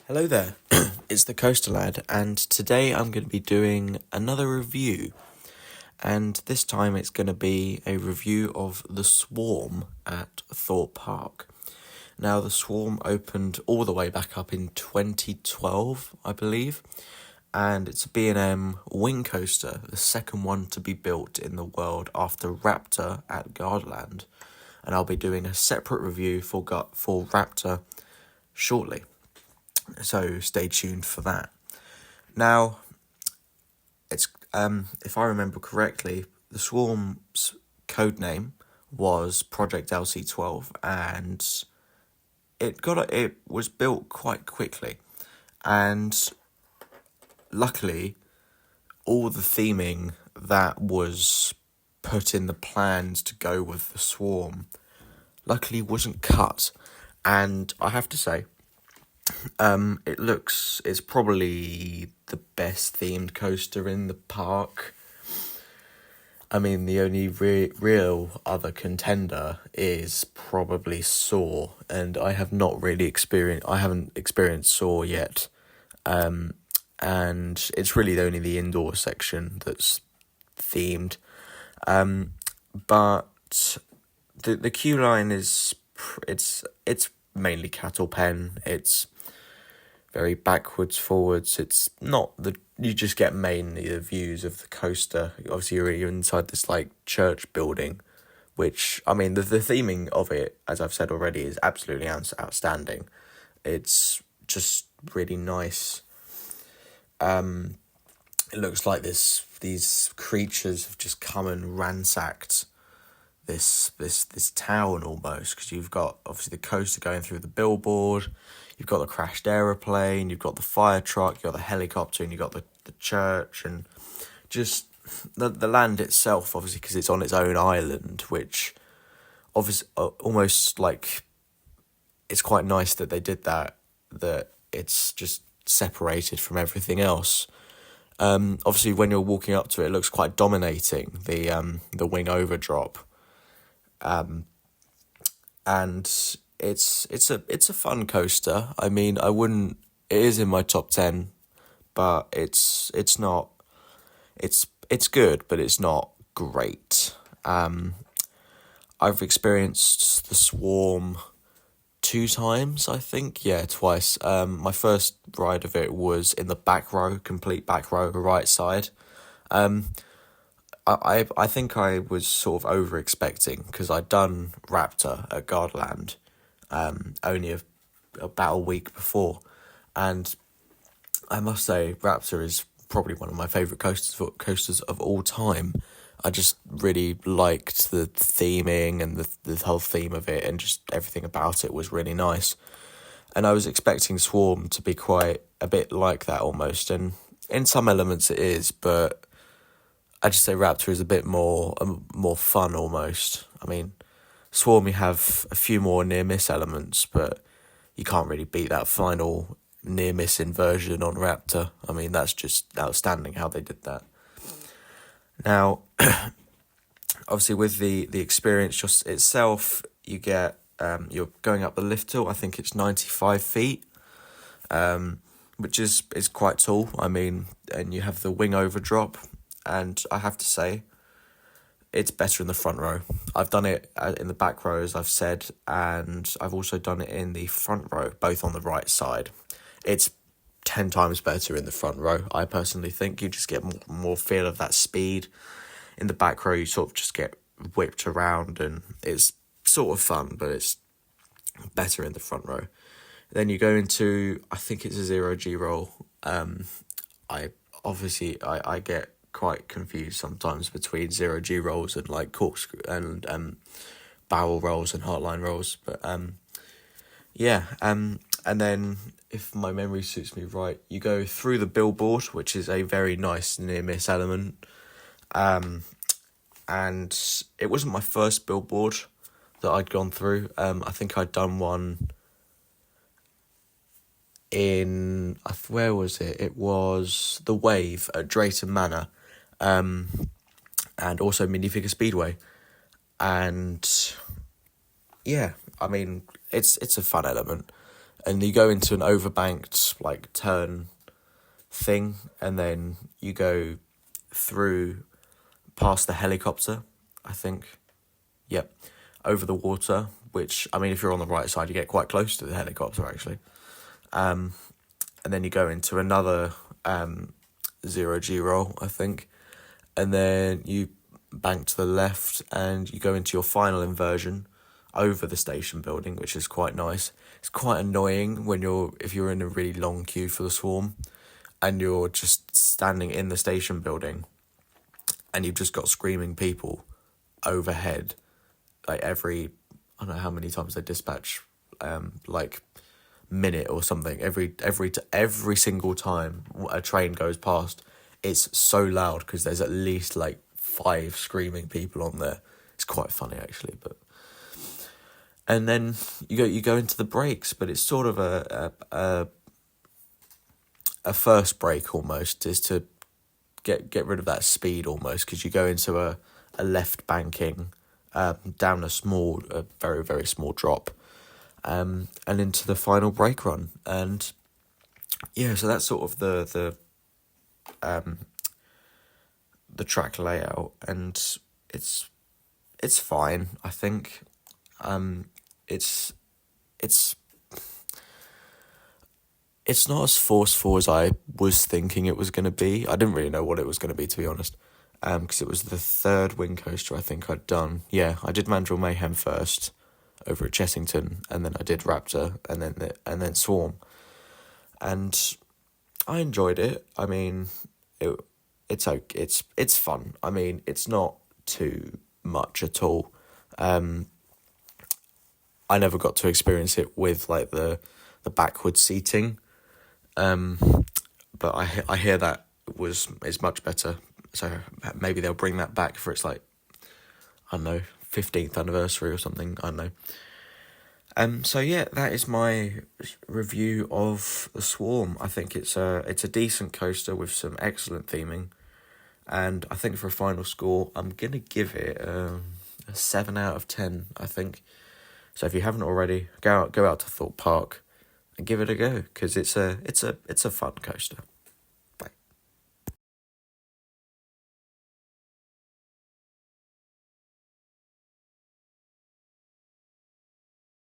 Hello there, it's the Coaster Lad, and today I'm going to be doing another review. And this time it's going to be a review of The Swarm at Thorpe Park. Now, The Swarm opened all the way back up in 2012, I believe, and it's a B&M wing coaster, the second one to be built in the world after Raptor at Gardaland. And I'll be doing a separate review for Raptor shortly. So stay tuned for that. Now, it's if I remember correctly, the Swarm's code name was Project LC12, and it was built quite quickly, and luckily, all the theming that was put in the plans to go with the Swarm, luckily wasn't cut, and I have to say, it's probably the best themed coaster in the park. I mean, the only real other contender is probably Saw, and I haven't experienced Saw yet. And it's really only the indoor section that's themed. But the queue line it's mainly cattle pen. It's very backwards, forwards. It's not you just get mainly the views of the coaster. Obviously, you're inside this church building, which, I mean, the theming of it, as I've said already, is absolutely outstanding. It's just really nice. It looks like these creatures have just come and ransacked this town almost, because you've got obviously the coaster going through the billboard, you've got the crashed aeroplane, you've got the fire truck, you've got the helicopter, and you've got the church, and just the land itself, obviously, because it's on its own island, which obviously almost it's quite nice that they did that it's just separated from everything else. Obviously, when you're walking up to it, it looks quite dominating, the wing overdrop. And it's a fun coaster. I mean, it is in my top 10, but it's good, but it's not great. I've experienced the Swarm 2 times, I think. Yeah, twice. My first ride of it was in the back row, complete back row, right side. I think I was sort of over expecting, because I'd done Raptor at Gardaland only about a week before, and I must say Raptor is probably one of my favourite coasters of all time. I just really liked the theming and the whole theme of it, and just everything about it was really nice. And I was expecting Swarm to be quite a bit like that almost, and in some elements it is, but I'd just say Raptor is a bit more fun almost. I mean, Swarm, you have a few more near-miss elements, but you can't really beat that final near-miss inversion on Raptor. I mean, that's just outstanding how they did that. Now, obviously with the experience just itself, you get, you're going up the lift hill, I think it's 95 feet, which is quite tall. I mean, and you have the wing overdrop, and I have to say, it's better in the front row. I've done it in the back row, as I've said, and I've also done it in the front row, both on the right side. It's 10 times better in the front row, I personally think. You just get more feel of that speed. In the back row, you sort of just get whipped around, and it's sort of fun, but it's better in the front row. Then you go into, I think it's a 0G roll. I get quite confused sometimes between 0G rolls and corkscrew and barrel rolls and heartline rolls, but and then, if my memory suits me right, you go through the billboard, which is a very nice near-miss element, and it wasn't my first billboard that I'd gone through. I think I'd done one where was it? It was the Wave at Drayton Manor, and also Minifigure Speedway, and yeah, I mean, it's a fun element. and you go into an overbanked like turn thing, and then you go through past the helicopter, I think. Yep, over the water, which, I mean, if you're on the right side, you get quite close to the helicopter, actually. And then you go into another zero-G roll, I think. And then you bank to the left, and you go into your final inversion over the station building, which is quite nice. It's quite annoying if you're in a really long queue for the swarm, and you're just standing in the station building, and you've just got screaming people overhead, like every, I don't know how many times they dispatch, like minute or something. Every single time a train goes past, it's so loud because there's at least like 5 screaming people on there. It's quite funny, actually. But and then you go into the brakes, but it's sort of a first brake almost, is to get rid of that speed almost, because you go into a left banking, down a very, very small drop, and into the final brake run. And yeah, so that's sort of the track layout, and it's fine, I think. It's not as forceful as I was thinking it was going to be. I didn't really know what it was going to be, to be honest, because it was the third wing coaster I think I'd done. Yeah, I did Mandrill Mayhem first over at Chessington, and then I did Raptor, and then Swarm, and I enjoyed it. I mean, it's okay. It's fun. I mean, it's not too much at all. I never got to experience it with like the backward seating, but I hear that is much better. So maybe they'll bring that back for its, like, I don't know, 15th anniversary or something. I don't know. So yeah, that is my review of the Swarm. I think it's a decent coaster with some excellent theming, and I think for a final score, I'm gonna give it a 7 out of 10. I think. So if you haven't already, go out to Thorpe Park and give it a go, because it's a fun coaster.